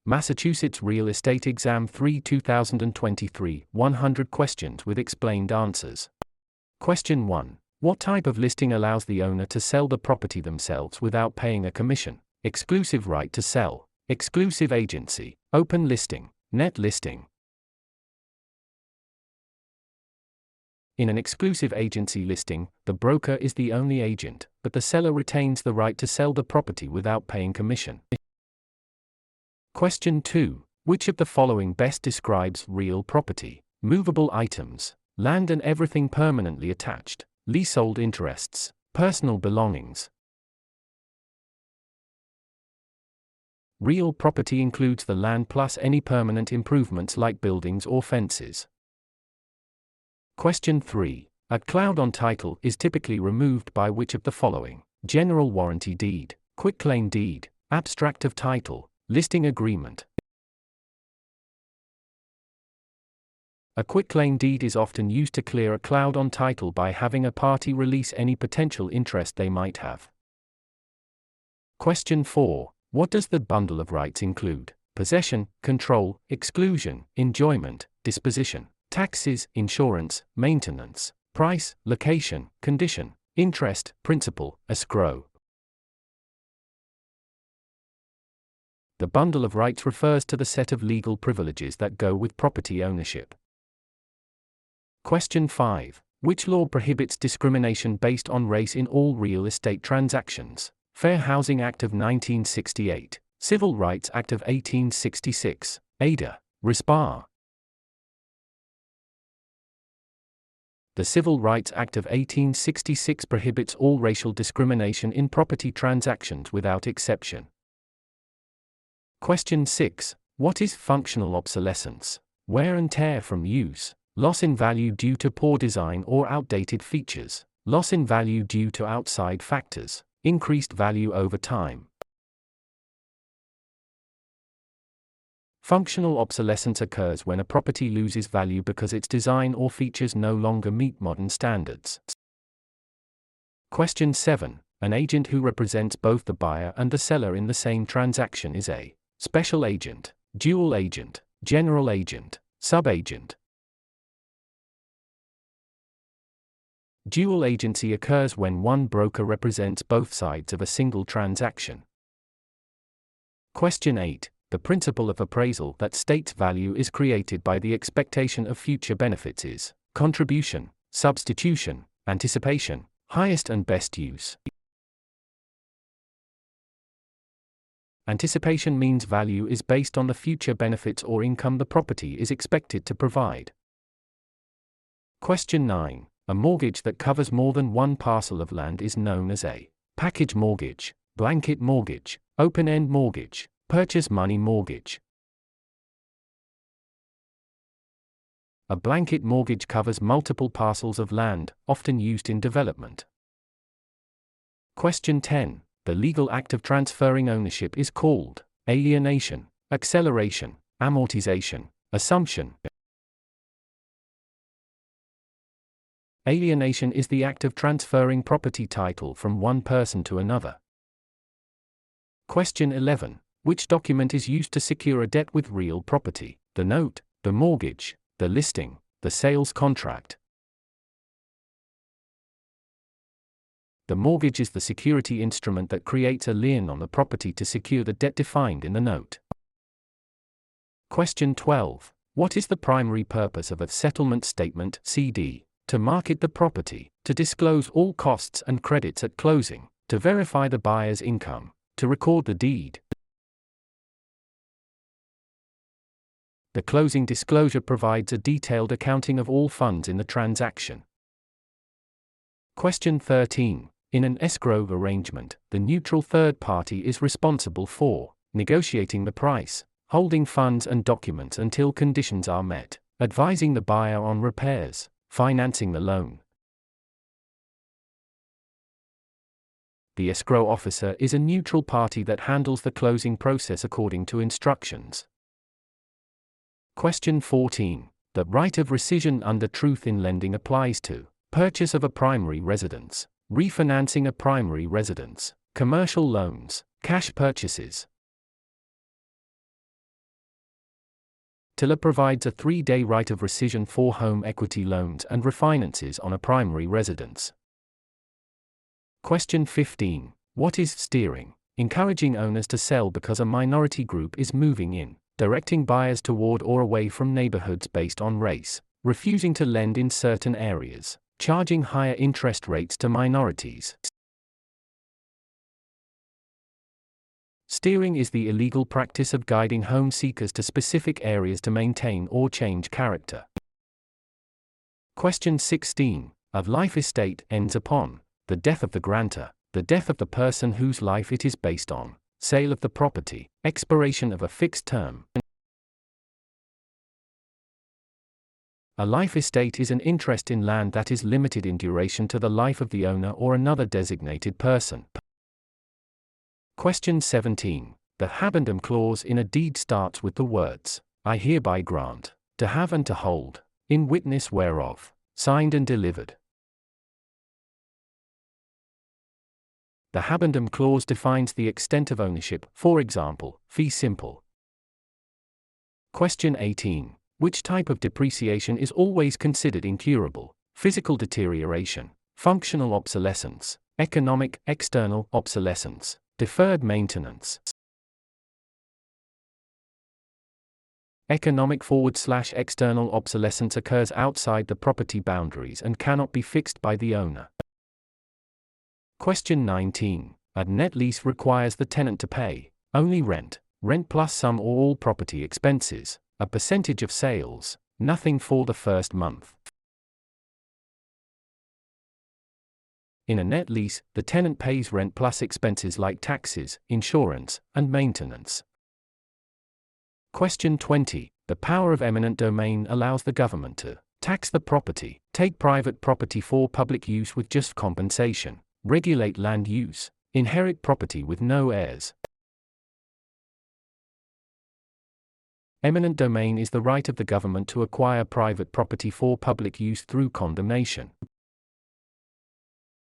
Massachusetts Real Estate Exam 3 2023, 100 questions with explained answers. Question 1. What type of listing allows the owner to sell the property themselves without paying a commission? Exclusive right to sell, exclusive agency, open listing, net listing. In an exclusive agency listing, the broker is the only agent, but the seller retains the right to sell the property without paying commission. Question 2. Which of the following best describes real property? Movable items, land and everything permanently attached, leasehold interests, personal belongings. Real property includes the land plus any permanent improvements like buildings or fences. Question 3. A cloud on title is typically removed by which of the following? General warranty deed, quitclaim deed, abstract of title, listing agreement. A quitclaim deed is often used to clear a cloud on title by having a party release any potential interest they might have. Question 4. What does the bundle of rights include? Possession, control, exclusion, enjoyment, disposition, taxes, insurance, maintenance, price, location, condition, interest, principal, escrow. The bundle of rights refers to the set of legal privileges that go with property ownership. Question 5. Which law prohibits discrimination based on race in all real estate transactions? Fair Housing Act of 1968, Civil Rights Act of 1866, Ada, Respar. The Civil Rights Act of 1866 prohibits all racial discrimination in property transactions without exception. Question 6. What is functional obsolescence? Wear and tear from use, loss in value due to poor design or outdated features, loss in value due to outside factors, increased value over time. Functional obsolescence occurs when a property loses value because its design or features no longer meet modern standards. Question 7. An agent who represents both the buyer and the seller in the same transaction is a special agent, dual agent, general agent, subagent. Dual agency occurs when one broker represents both sides of a single transaction. Question 8. The principle of appraisal that states value is created by the expectation of future benefits is contribution, substitution, anticipation, highest and best use. Anticipation means value is based on the future benefits or income the property is expected to provide. Question 9. A mortgage that covers more than one parcel of land is known as a package mortgage, blanket mortgage, open-end mortgage, purchase money mortgage. A blanket mortgage covers multiple parcels of land, often used in development. Question 10. The legal act of transferring ownership is called alienation, acceleration, amortization, assumption. Alienation is the act of transferring property title from one person to another. Question 11. Which document is used to secure a debt with real property? The note, the mortgage, the listing, the sales contract. The mortgage is the security instrument that creates a lien on the property to secure the debt defined in the note. Question 12. What is the primary purpose of a settlement statement (CD)? To market the property, to disclose all costs and credits at closing, to verify the buyer's income, to record the deed. The closing disclosure provides a detailed accounting of all funds in the transaction. Question 13. In an escrow arrangement, the neutral third party is responsible for negotiating the price, holding funds and documents until conditions are met, advising the buyer on repairs, financing the loan. The escrow officer is a neutral party that handles the closing process according to instructions. Question 14. The right of rescission under truth in lending applies to purchase of a primary residence, refinancing a primary residence, commercial loans, cash purchases. Tiller provides a 3-day right of rescission for home equity loans and refinances on a primary residence. Question 15. What is steering? Encouraging owners to sell because a minority group is moving in, directing buyers toward or away from neighborhoods based on race, refusing to lend in certain areas, charging higher interest rates to minorities. Steering is the illegal practice of guiding home seekers to specific areas to maintain or change character. Question 16. A life estate ends upon the death of the grantor, the death of the person whose life it is based on, sale of the property, expiration of a fixed term. A life estate is an interest in land that is limited in duration to the life of the owner or another designated person. Question 17. The habendum clause in a deed starts with the words, I hereby grant, to have and to hold, in witness whereof, signed and delivered. The habendum clause defines the extent of ownership, for example, fee simple. Question 18. Which type of depreciation is always considered incurable? Physical deterioration, functional obsolescence, economic, external obsolescence, deferred maintenance. Economic / external obsolescence occurs outside the property boundaries and cannot be fixed by the owner. Question 19. A net lease requires the tenant to pay only rent plus some or all property expenses, a percentage of sales, nothing for the first month. In a net lease, the tenant pays rent plus expenses like taxes, insurance, and maintenance. Question 20. The power of eminent domain allows the government to tax the property, take private property for public use with just compensation, regulate land use, inherit property with no heirs. Eminent domain is the right of the government to acquire private property for public use through condemnation.